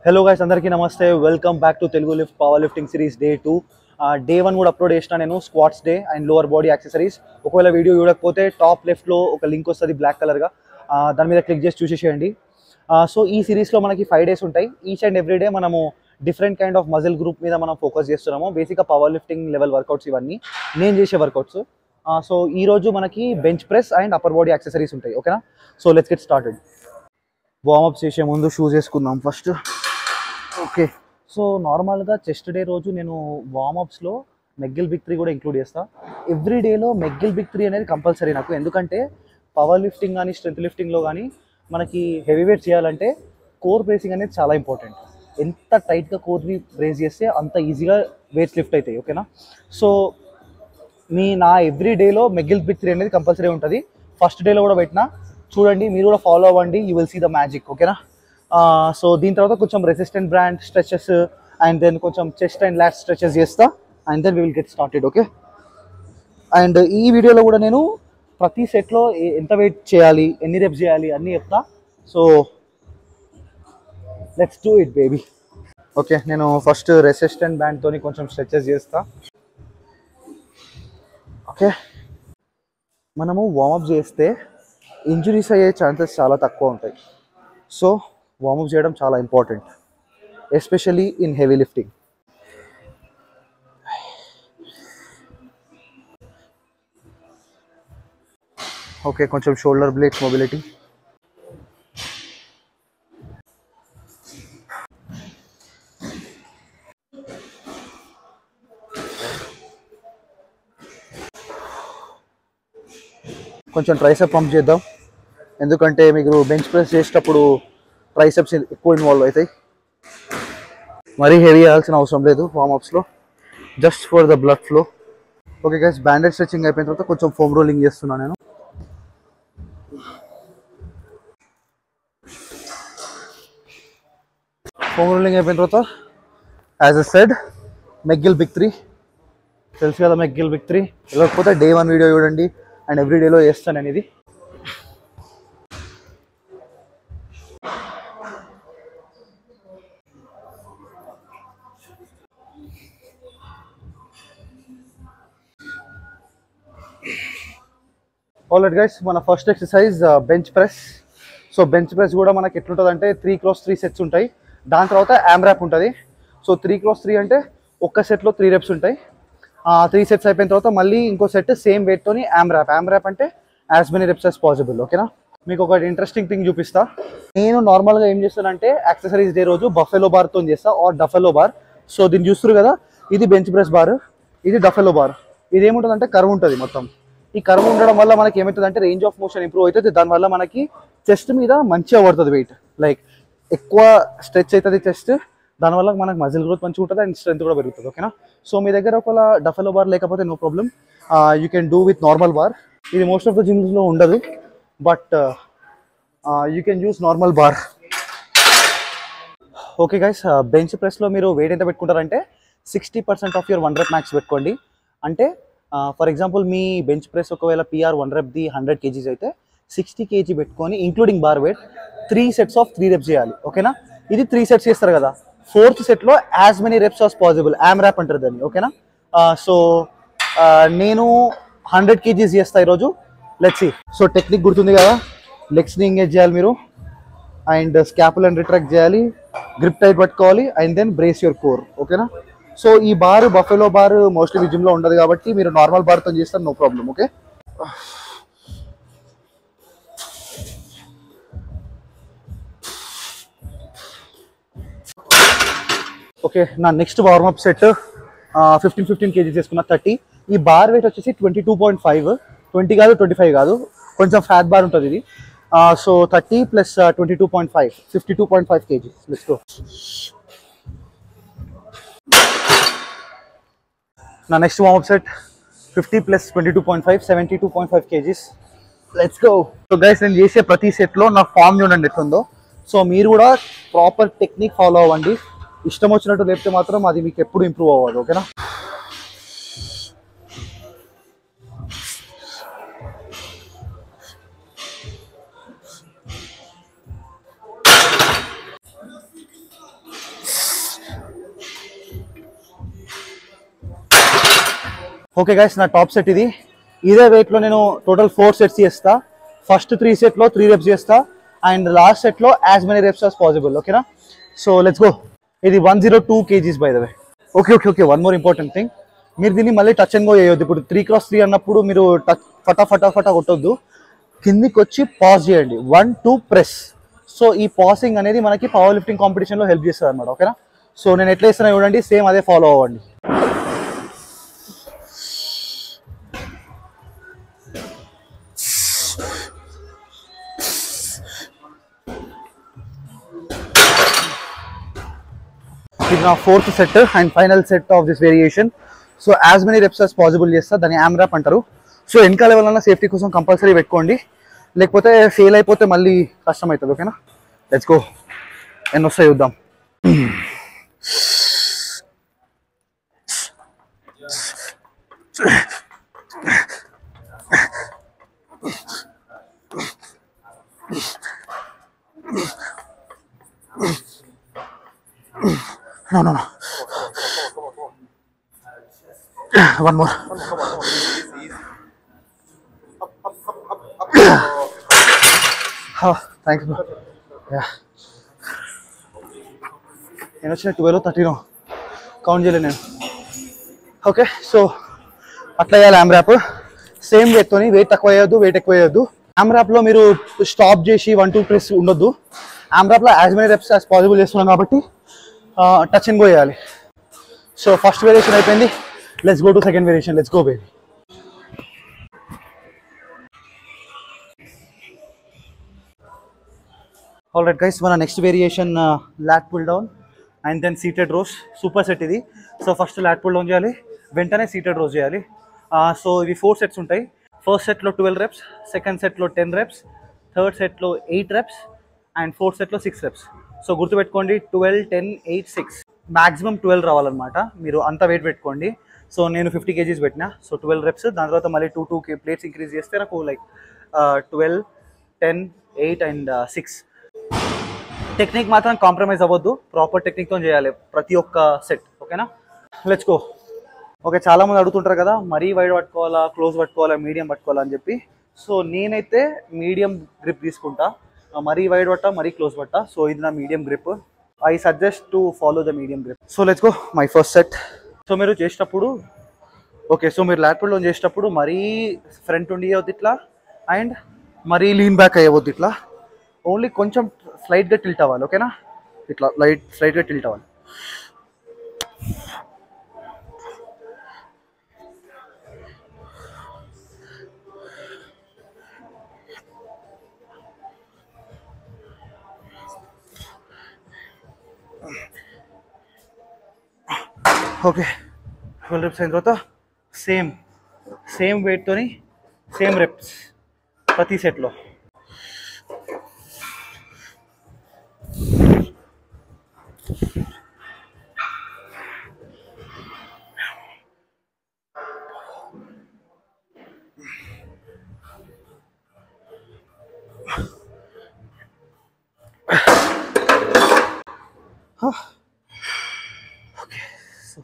Hello guys, అందరికీ నమస్తే. Welcome back to Telugu lift power lifting series day 2. Day 1 కూడా upload చేసిన నేను squats day and lower body accessories. ఒకవేళ వీడియో చూడకపోతే టాప్ లెఫ్ట్లో ఒక లింక్ వస్తుంది బ్లాక్ కలర్గా, దాని మీద క్లిక్ చేసి చూసేసేయండి. సో ఈ సిరీస్లో మనకి 5 డేస్ ఉంటాయి. ఈచ్ అండ్ ఎవ్రీ డే మనము different kind of muscle group మీద మనం ఫోకస్ చేస్తున్నాము. బేసిక్గా పవర్ లిఫ్టింగ్ లెవెల్ వర్కౌట్స్ ఇవన్నీ నేను చేసే వర్కౌట్స్. సో ఈరోజు మనకి bench press and upper body accessories ఉంటాయి. ఓకేనా? So let's get started. Warmup చేసే ముందు షూస్ వేసుకుందాం ఫస్ట్. ఓకే, సో నార్మల్గా చెస్ట్ డే రోజు నేను వార్మప్స్లో మెగ్గిల్ బిగ్ 3 కూడా ఇంక్లూడ్ చేస్తాను. ఎవ్రీ డేలో మెగ్గిల్ బిగ్ 3 అనేది కంపల్సరీ నాకు. ఎందుకంటే పవర్ లిఫ్టింగ్ కానీ స్ట్రెంత్ లిఫ్టింగ్లో కానీ మనకి హెవీ వెయిట్ చేయాలంటే కోర్ బ్రేసింగ్ అనేది చాలా ఇంపార్టెంట్. ఎంత టైట్గా కోర్ని బ్రేస్ చేస్తే అంత ఈజీగా వెయిట్స్ లిఫ్ట్ అవుతాయి. ఓకేనా? సో నా ఎవ్రీ డేలో మెగ్గిల్ బిగ్ 3 అనేది కంపల్సరీ ఉంటుంది. ఫస్ట్ డేలో కూడా పెట్టినా, చూడండి, మీరు కూడా ఫాలో అవ్వండి. You will see the magic. ఓకేనా? సో దీని తర్వాత కొంచెం resistant brand stretches and then కొంచెం చెస్ట్ అండ్ లాట్ స్ట్రెచెస్ చేస్తా and then we will get started. Okay, and ఈ వీడియోలో కూడా నేను ప్రతి సెట్లో ఎంత వెయిట్ చేయాలి, ఎన్ని రెప్స్ చేయాలి అన్నీ చెప్తా. So let's do it baby. Okay, నేను ఫస్ట్ రెసిస్టెంట్ బ్యాండ్తో కొంచెం స్ట్రెచెస్ చేస్తా. ఓకే, మనము వార్మప్ చేస్తే ఇంజురీస్ అయ్యే ఛాన్సెస్ చాలా తక్కువ ఉంటాయి. సో వార్మప్ చేయడం చాలా important, especially in heavy lifting. Okay, కొంచెం షోల్డర్ బ్లేడ్స్ మొబిలిటీ. కొంచెం ట్రైసెప్ పంప్ చేద్దాం, ఎందుకంటే మీకు బెంచ్ ప్రెస్ చేసేటప్పుడు ట్రైసెప్స్ ఎక్కువ ఇన్వాల్వ్ అవుతాయి. మరీ హెవీ చేయాల్సిన అవసరం లేదు వార్మప్స్లో, just for the blood flow. Okay guys, banded stretching అయిపోయిన తర్వాత కొంచెం ఫోమ్ రోలింగ్ చేస్తున్నాను నేను. ఫోమ్ రోలింగ్ అయిపోయిన తర్వాత as I said McGill big 3 తెలుసు కదా. మెగ్గిల్ బిగ్ 3 లేకపోతే డే 1 వీడియో చూడండి అండ్ ఎవ్రీ డేలో చేస్తాను నేను ఇది. ఆల్రైట్ గైస్, మన first exercise bench press. So bench press కూడా మనకి ఎట్లుంటుంది అంటే 3x3 సెట్స్ ఉంటాయి. దాని తర్వాత AMRAP ఉంటుంది. సో 3x3 అంటే ఒక్క సెట్లో 3 రెప్స్ ఉంటాయి. 3 సెట్స్ అయిపోయిన తర్వాత మళ్ళీ ఇంకో సెట్ సేమ్ వెయిట్తోని AMRAP అంటే as many reps as possible. ఓకేనా? మీకు ఒక ఇంట్రెస్టింగ్ థింగ్ చూపిస్తా. నేను నార్మల్గా ఏం చేస్తానంటే యాక్సెసరీస్ డే రోజు బఫెలో బార్తో చేస్తా, ఆర్ డఫెలో బార్. సో దీన్ని చూస్తారు కదా, ఇది బెంచ్ ప్రెస్ బార్, ఇది డఫెలో బార్. ఇది ఏముంటుందంటే కర్వ్ ఉంటుంది మొత్తం. ఈ కర్వ్ ఉండడం వల్ల మనకి ఏమవుతుందంటే రేంజ్ ఆఫ్ మోషన్ ఇంప్రూవ్ అవుతుంది. దానివల్ల మనకి చెస్ట్ మీద మంచిగా పడుతుంది వెయిట్, లైక్ ఎక్కువ స్ట్రెచ్ అవుతుంది చెస్ట్. దానివల్ల మనకు మజిల్ గ్రోత్ మంచిగా ఉంటుంది అండ్ స్ట్రెంత్ కూడా పెరుగుతుంది. ఓకేనా? సో మీ దగ్గర ఒకవేళ డఫెలో బార్ లేకపోతే no problem, you can do with normal bar. ఇది మోస్ట్ ఆఫ్ ద జిమ్స్లో ఉండదు, but you can use normal bar. Okay guys, bench ప్రెస్లో మీరు వెయిట్ ఎంత పెట్టుకుంటారంటే 60% ఆఫ్ యువర్ 1 rep మ్యాక్స్ పెట్టుకోండి. అంటే ఫర్ ఎగ్జాంపుల్ మీ బెంచ్ ప్రెస్ ఒకవేళ PR 1 repది 100 kgs అయితే 60 kg పెట్టుకొని including bar weight 3 sets of 3 reps చేయాలి. ఓకేనా? ఇది 3 sets చేస్తారు కదా, 4th సెట్లో as many reps as possible AMRAP అంటారు దాన్ని. ఓకేనా? సో నేను 100 kgs చేస్తా ఈరోజు. Let's see. సో టెక్నిక్ గుర్తుంది కదా, లెగ్స్ని ఎంగేజ్ చేయాలి మీరు అండ్ స్కాపుల్ అండ్ రిట్రాక్ట్ చేయాలి, గ్రిప్ టైట్ పట్టుకోవాలి and then brace your core. ఓకేనా? సో ఈ బార్ బఫెలో బార్ మోస్ట్లీ మీ జిమ్లో ఉండదు కాబట్టి మీరు నార్మల్ బార్తో చేస్తారు, నో ప్రాబ్లం. ఓకే, ఓకే, నా నెక్స్ట్ వార్మప్ సెట్ 15 kgs చేసుకున్నా 30. ఈ బార్ వెయిట్ వచ్చేసి 22.5, 20 కాదు 25 కాదు, కొంచెం ఫ్యాట్ బార్ ఉంటుంది ఇది. So 30 + 22.5 52.5 kgs. Let's go. నా next warmup set 50 + 22.5 72.5 kgs. Let's go. So guys, నేను చేసే ప్రతి సెట్లో నా ఫామ్ చూడండి ఎట్లుందో. సో మీరు కూడా ప్రాపర్ టెక్నిక్ ఫాలో అవ్వండి. ఇష్టం వచ్చినట్టు లేపితే మాత్రం అది మీకు ఎప్పుడు ఇంప్రూవ్ అవ్వదు. ఓకేనా? ఓకే గైస్, నా టాప్ సెట్ ఇది. ఇదే వెయిట్లో నేను టోటల్ 4 సెట్స్ చేస్తా. ఫస్ట్ 3 సెట్లో 3 reps చేస్తా అండ్ లాస్ట్ సెట్లో as many reps as possible. ఓకేనా? So let's go. ఇది 102 kgs by the way. Okay, one more important thing, మీరు దీన్ని మళ్ళీ టచ్ అండ్ గో చేయొద్దు. ఇప్పుడు 3x3 అన్నప్పుడు మీరు ఫటా కొట్టొద్దు. కిందికి వచ్చి పాజ్ చేయండి, 1 2 ప్రెస్. సో ఈ పాసింగ్ అనేది మనకి పవర్ లిఫ్టింగ్ కాంపిటీషన్లో హెల్ప్ చేస్తుంది అనమాట. ఓకేనా? సో నేను ఎట్లా ఇస్తున్నా చూడండి, సేమ్ అదే ఫాలో అవ్వండి. ఇది నా 4th set and final set of this variation. So as many reps as possible చేస్తా. దాన్ని AMRAP అంటారు. సో వెనకాల ఎవరైనా సేఫ్టీ కోసం కంపల్సరీ పెట్టుకోండి, లేకపోతే ఫెయిల్ అయిపోతే మళ్ళీ కష్టం అవుతుంది. ఓకేనా? Let's go. ఎన్ని వస్తాయి చూద్దాం. No. One more. Thanks bro. Yeah. నేను వచ్చిన 12 13 కౌంట్ చేయలేదు నేను. ఓకే, సో అట్లా చేయాలి AMRAP. సేమ్ వెయిట్తోని, వెయిట్ తక్కువ వేయద్దు. AMRAPలో మీరు స్టాప్ చేసి 1 2 ప్రెస్ ఉండొద్దు. AMRAPలో as many reps as possible చేస్తున్నాం కాబట్టి టచ్ అండ్ గో చేయాలి. సో ఫస్ట్ వేరియేషన్ అయిపోయింది. Let's go to second variation. Let's go baby. Alright guys, మన next variation lat pull down and then seated rows. Super set ఇది. So first lat pull down చేయాలి, వెంటనే seated rose చేయాలి. So ఇవి 4 sets ఉంటాయి. First సెట్లో 12 reps, second సెట్లో 10 reps, third సెట్లో 8 reps అండ్ ఫోర్త్ సెట్లో 6 reps. సో గుర్తుపెట్టుకోండి, 12 10 8 6 మ్యాక్సిమం 12 రావాలన్నమాట. మీరు అంత వెయిట్ పెట్టుకోండి. సో నేను 50 kgs పెట్టినా. సో 12 reps, దాని తర్వాత మళ్ళీ 2 plates ఇంక్రీజ్ చేస్తే నాకు లైక్ 12 10 8 అండ్ 6. టెక్నిక్ మాత్రం కాంప్రమైజ్ అవ్వద్దు, ప్రాపర్ టెక్నిక్తో చేయాలి ప్రతి ఒక్క సెట్. ఓకేనా? Let's go. ఓకే, చాలామంది అడుగుతుంటారు కదా, మరీ వైడ్ పట్టుకోవాలా, క్లోజ్ పట్టుకోవాలా, మీడియం పట్టుకోవాలా అని చెప్పి. సో నేనైతే మీడియం గ్రిప్ తీసుకుంటా. మరీ వైడ్ పట్టా, మరీ క్లోజ్ పట్టా. సో ఇది నా medium grip. I suggest to follow the medium grip. So let's go. My first set. So మీరు చేసేటప్పుడు మీరు లాట్ పుల్ డౌన్ చేసేటప్పుడు మరీ ఫ్రంట్ ఉండి అయ్యవద్దు ఇట్లా, అండ్ మరీ లీన్ బ్యాక్ అయ్యవద్దు ఇట్లా. ఓన్లీ కొంచెం స్లైట్గా టిల్ట్ అవ్వాలి. ఓకేనా? ఇట్లా స్లైట్గా టిల్ట్ అవ్వాలి. ఓకే, 12 reps అయిన తర్వాత సేమ్ వెయిట్తోని సేమ్ రెప్స్ ప్రతి సెట్లో. ఓకే, సో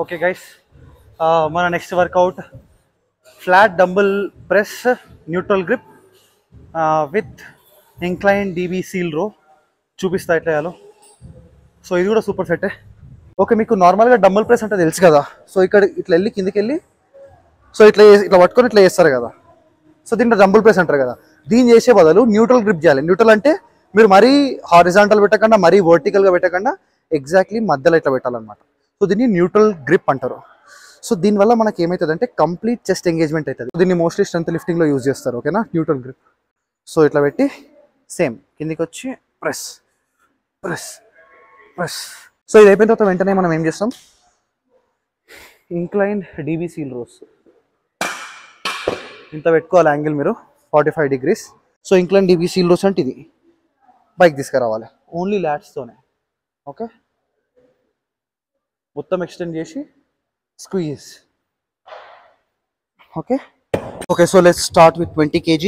ఓకే గైస్, మన next workout flat dumbbell press neutral grip with incline DB seal row. చూపిస్తా ఎట్లా చేయాలో. సో ఇది కూడా సూపర్ సెట్టే. ఓకే, మీకు నార్మల్గా డంబుల్ ప్రెస్ అంటే తెలుసు కదా. సో ఇక్కడ ఇట్లా వెళ్ళి కిందికి వెళ్ళి, సో ఇట్లా పట్టుకొని ఇట్లా చేస్తారు కదా. సో దీంట్లో డంబుల్ ప్రెస్ అంటారు కదా. దీన్ని చేసే బదులు న్యూట్రల్ గ్రిప్ చేయాలి. న్యూట్రల్ అంటే మీరు మరీ హారిజాంటల్ పెట్టకుండా, మరీ వర్టికల్గా పెట్టకుండా, ఎగ్జాక్ట్లీ మధ్యలో ఇట్లా పెట్టాలన్నమాట. సో దీన్ని న్యూట్రల్ గ్రిప్ అంటారు. సో దీనివల్ల మనకి ఏమవుతుంది అంటే కంప్లీట్ చెస్ట్ ఎంగేజ్మెంట్ అవుతుంది. దీన్ని మోస్ట్లీ స్ట్రెంత్ లిఫ్టింగ్లో యూజ్ చేస్తారు. ఓకేనా? Neutral grip. సో ఇట్లా పెట్టి సేమ్ కిందికి వచ్చి ప్రెస్ ప్రెస్ ప్రెస్. సో ఇది అయిపోయిన తర్వాత వెంటనే మనం ఏం చేస్తాం, ఇంక్లైన్డ్ డీబీ సీల్ రోస్ ఇంత పెట్టుకోవాలి యాంగిల్ మీరు 45 degrees. So incline DB seal rows అంటే ఇది బైక్ తీసుకురావాలి ఓన్లీ ల్యాట్స్తోనే. ఓకే, మొత్తం ఎక్స్టెండ్ చేసి squeeze. Okay okay, so let's start with 20 kg.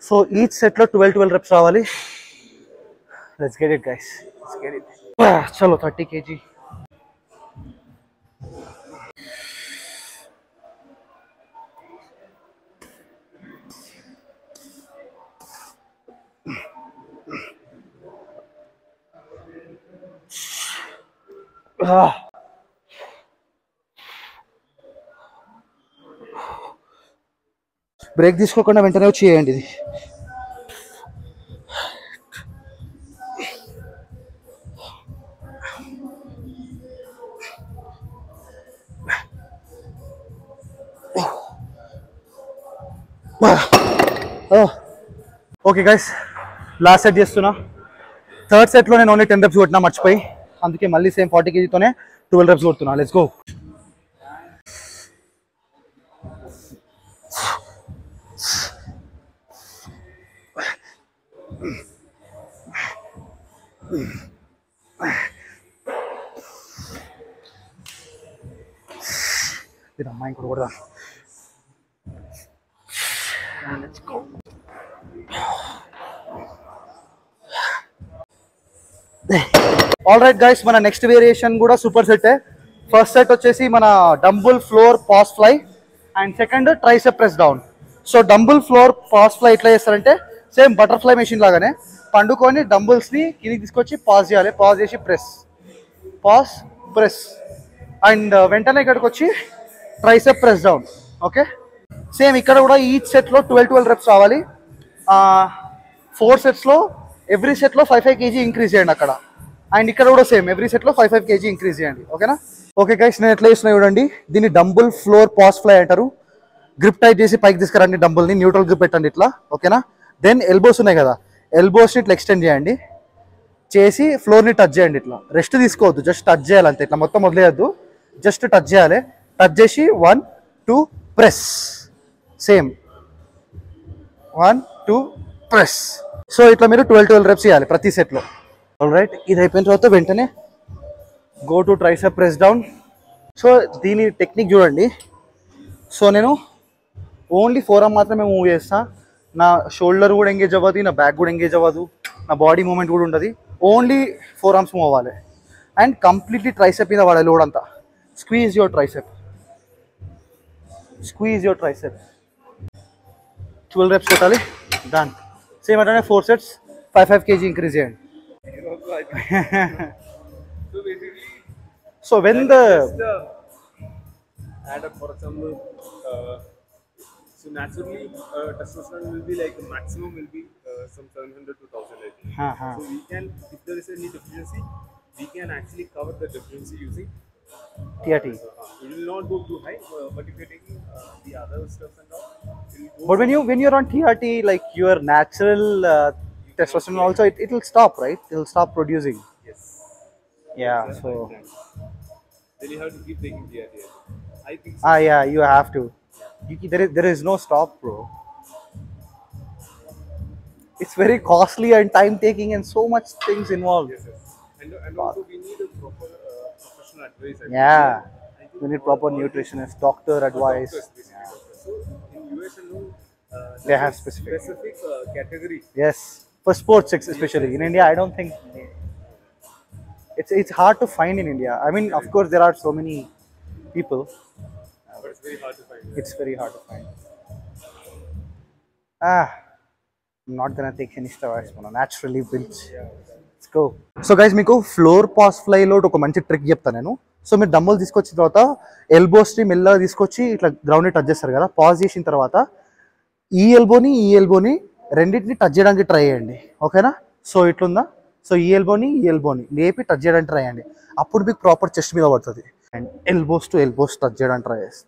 So each సెట్లో 12 reps రావాలి. Let's get it guys, let's get it. చలో 30 kg. బ్రేక్ తీసుకోకుండా వెంటనే వచ్చి చేయండి ఇది. ఓకే గైస్, లాస్ట్ సెట్ చేస్తున్నా. థర్డ్ సెట్లో నేను ఓన్లీ 10 reps కొట్టినా మర్చిపోయి, అందుకే మళ్ళీ సేమ్ 40 kgతోనే 12 reps కొడుతున్నా. Let's go. ఇది అమ్మాయి కూడా కొడదా. Let's go. All right guys, మన నెక్స్ట్ వేరియేషన్ కూడా సూపర్ సెట్. ఫస్ట్ సెట్ వచ్చేసి మన dumbbell floor press fly and second tricep press down. So dumbbell floor press fly ఎట్లా చేస్తారంటే సేమ్ బటర్ఫ్లై మెషిన్ లాగానే పండుకొని డంబుల్స్ని కిందికి తీసుకొచ్చి పాస్ చేయాలి. పాస్ చేసి ప్రెస్, పాస్ ప్రెస్ అండ్ వెంటనే ఇక్కడికి వచ్చి tricep press down. Okay, same ఇక్కడ కూడా ఈచ్ సెట్లో 12 reps రావాలి. 4 setsలో ఎవ్రీ సెట్లో 5 kg ఇంక్రీజ్ చేయండి అక్కడ. అండ్ ఇక్కడ కూడా సేమ్ ఎవ్రీ సెట్లో 5 kg ఇంక్రీజ్ చేయండి. ఓకేనా? ఓకే గైస్, నేను ఎట్లా చేస్తున్నా చూడండి. దీన్ని డంబుల్ ఫ్లోర్ పాస్ ఫ్లై అంటారు. గ్రిప్ టైట్ చేసి పైకి తీసుకురండి, డంబుల్ని న్యూట్రల్ గ్రిప్ పెట్టండి ఇట్లా. ఓకేనా? దెన్ ఎల్బోస్ ఉన్నాయి కదా, ఎల్బోస్ని ఇట్లా ఎక్స్టెండ్ చేయండి, చేసి ఫ్లోర్ని టచ్ చేయండి. ఇట్లా రెస్ట్ తీసుకోవద్దు, జస్ట్ టచ్ చేయాలి అంతే. ఇట్లా మొత్తం వదిలేయద్దు, జస్ట్ టచ్ చేయాలి. టచ్ చేసి 1 2 ప్రెస్. Same 1 2 press. సో ఇట్లా మీరు 12 reps చేయాలి ప్రతి సెట్లో. ఆల్ రైట్, ఇది అయిపోయిన తర్వాత వెంటనే go to tricep press down. So దీని టెక్నిక్ చూడండి. సో నేను ఓన్లీ ఫోర్ ఆర్మ్ మాత్రమే మూవ్ చేస్తా. నా షోల్డర్ కూడా ఎంగేజ్ అవ్వదు, నా బ్యాక్ కూడా ఎంగేజ్ అవ్వదు, నా బాడీ మూమెంట్ కూడా ఉంటుంది. ఓన్లీ ఫోర్ ఆర్మ్స్ మూవ్ అవ్వాలి అండ్ కంప్లీట్లీ ట్రైసెప్ మీద పడాలి లోడ్ అంతా. Squeeze your tricep, squeeze your tricep. 12 reps కొట్టాలి. డన్. సేమ్ అట్లనే 4 sets 5 kg ఇంక్రీజ్ చేయండి. So when the add up, for example, so naturally testosterone will be like maximum will be some 700 to 1000 I think. So we can, if there is any deficiency, we can actually cover the deficiency using TRT. It will not go too high, but if you're taking the other stuff and all, it will go. But when you're on TRT, like your natural testosterone also, it will stop, right? It will stop producing. Yes. Yeah. So Then you have to keep taking TRT. I think so. yeah, you have to. There is no stop, bro. It's very costly and time taking and so much things involved. Yes, yes. And also we need a proper professional advice. I Yeah. think You need proper nutritionist, doctor advice. doctors, basically doctors. So in US alone, They there have is specific. category. Yes, for sports especially. In India, I don't think it's hard to find in India. I mean, of course, there are so many people. But it's very hard to find. It's very hard to find. Not gonna take any steroids, మనం naturally built. Let's go. So guys, మీకు floor press ఫ్లైలో ఒక మంచి trick చెప్తాను నేను. So మీరు dumbbell తీసుకొచ్చిన తర్వాత ఎల్బోస్ని మెల్లగా తీసుకొచ్చి ఇట్లా గ్రౌండ్ని టచ్ చేస్తారు కదా, పాజ్ చేసిన తర్వాత ఈ ఎల్బోని రెండింటిని టచ్ చేయడానికి ట్రై చేయండి, ఓకేనా? సో ఇట్లుందా? సో ఈ ఎల్బోని లేపి టచ్ చేయడానికి ట్రై చేయండి, అప్పుడు మీకు ప్రాపర్ చెస్ట్ మీద పడుతుంది. And elbows to elbows touch చేయడానికి ట్రై చేస్తా.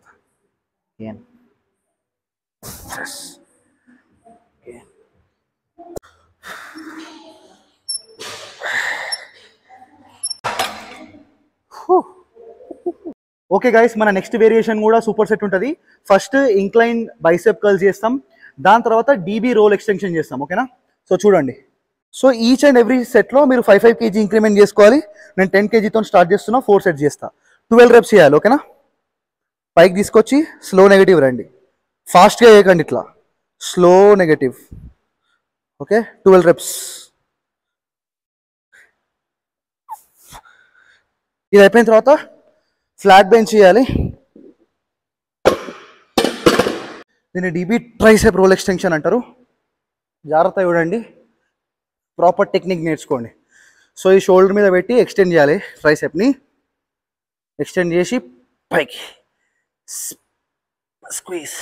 ఓకే గైస్, మన నెక్స్ట్ వేరియేషన్ కూడా సూపర్ సెట్ ఉంటుంది. ఫస్ట్ ఇంక్లైన్ బైసెప్ కర్ల్స్ చేస్తాం, దాని తర్వాత డీబీ రోల్ ఎక్స్టెన్షన్ చేస్తాం, ఓకేనా? సో చూడండి. సో ఈచ్ అండ్ ఎవ్రీ సెట్లో మీరు 5 kg ఇంక్రిమెంట్ చేసుకోవాలి. నేను 10 kgతో స్టార్ట్ చేస్తున్నా, 4 సెట్స్ చేస్తా. 12 reps చేయాలి, ఓకేనా? పైకి తీసుకొచ్చి స్లో నెగటివ్ రండి, ఫాస్ట్గా చేయకండి, ఇట్లా స్లో నెగటివ్. Okay, 12 reps. ఇది అయిపోయిన తర్వాత ఫ్లాట్ బెంచ్ చేయాలి. దీన్ని డీబీ ట్రైసెప్ రోల్ ఎక్స్టెన్షన్ అంటారు. జాగ్రత్త చూడండి, ప్రాపర్ టెక్నిక్ నేర్చుకోండి. సో ఈ షోల్డర్ మీద పెట్టి ఎక్స్టెండ్ చేయాలి, ట్రైసెప్ని ఎక్స్టెండ్ చేసి పైకి స్క్వీజ్.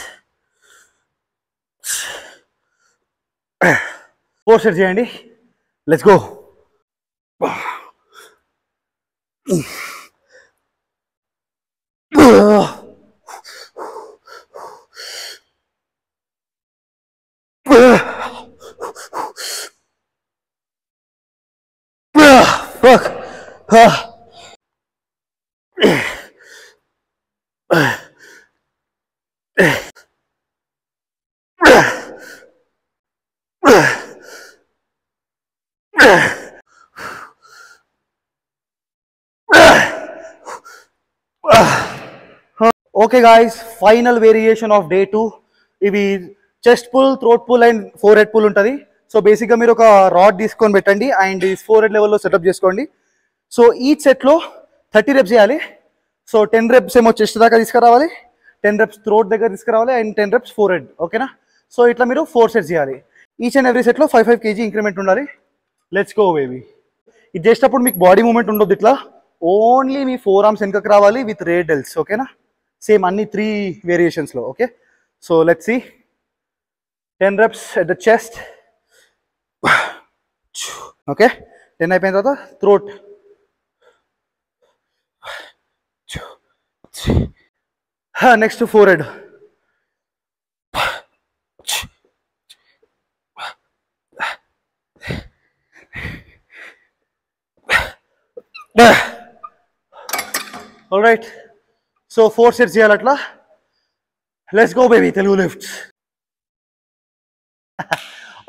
4 సెట్స్ చేయండి. Let's go. Fuck. Okay guys, final variation of day 2. ఇవి chest pull, throat pull and forehead pull ఉంటుంది. సో బేసిక్గా మీరు ఒక రాడ్ తీసుకొని పెట్టండి అండ్ ఈ 4 head లెవెల్లో సెటప్ చేసుకోండి. సో ఈచ్ సెట్లో 30 reps చేయాలి. సో 10 reps ఏమో చెస్ట్ దాకా తీసుకురావాలి, 10 reps థ్రోట్ దగ్గర తీసుకురావాలి అండ్ 10 reps ఫోర్ హెడ్, ఓకేనా? సో ఇట్లా మీరు 4 sets చేయాలి. ఈచ్ అండ్ ఎవ్రీ సెట్లో 5 kg ఇంక్రిమెంట్ ఉండాలి. Let's go baby. ఇది చేసేటప్పుడు మీకు బాడీ మూవ్మెంట్ ఉండొద్దు, ఇట్లా ఓన్లీ మీ 4 arms వెనకకి రావాలి విత్ రేడల్స్, ఓకేనా? సేమ్ అన్ని 3 వేరియేషన్స్లో, okay? So let's see. 10 reps at the chest. Okay, 10 అయిపోయిన తర్వాత throat. Next forehead. All right, so 4 sets చేయాలి అట్లా. Let's go baby, Telugu lift.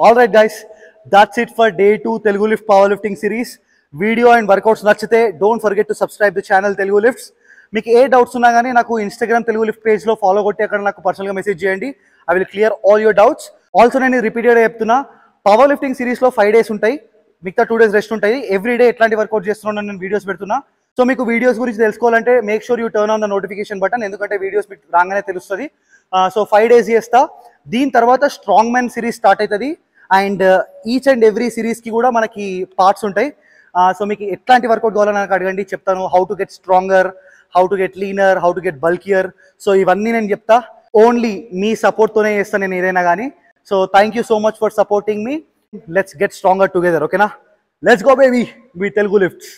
All right guys, that's it for day 2 Telugu Lift powerlifting series. Video and workouts నచ్చితే don't forget to subscribe the channel Telugu lifts. మీకు ఏ doubts ఉన్నా కానీ నాకు Instagram Telugu lift పేజ్లో follow కొట్టి అక్కడ నాకు పర్సనల్గా మెసేజ్ చేయండి. I will clear all your doubts. Also నేను రిపీటెడ్గా చెప్తున్నా, పవర్ లిఫ్టింగ్ సిరీస్లో 5 days ఉంటాయి, మిగతా 2 days రెస్ట్ ఉంటాయి. ఎవ్రీ డే ఎట్లాంటి వర్కౌట్ చేస్తున్నాను నేను వీడియోస్ పెడుతున్నా. సో మీకు వీడియోస్ గురించి తెలుసుకోవాలంటే make sure you turn on the notification button, ఎందుకంటే వీడియోస్ మీకు రాగానే తెలుస్తుంది. సో 5 days చేస్తా. దీని తర్వాత స్ట్రాంగ్ మ్యాన్ సిరీస్ స్టార్ట్ అవుతుంది అండ్ ఈచ్ అండ్ ఎవ్రీ సిరీస్కి కూడా మనకి పార్ట్స్ ఉంటాయి. సో మీకు ఎట్లాంటి వర్కౌట్ కావాలని నాకు అడగండి, చెప్తాను. How to get stronger, how to get leaner, how to get bulkier. So ఇవన్నీ నేను చెప్తా. ఓన్లీ మీ సపోర్ట్తోనే చేస్తాను నేను ఏదైనా కానీ. So thank you so much for supporting మీ. లెట్స్ గెట్ స్ట్రాంగర్ టుగెదర్, ఓకేనా? లెట్స్ గో బేబీ, మీ తెలుగు లిఫ్ట్స్.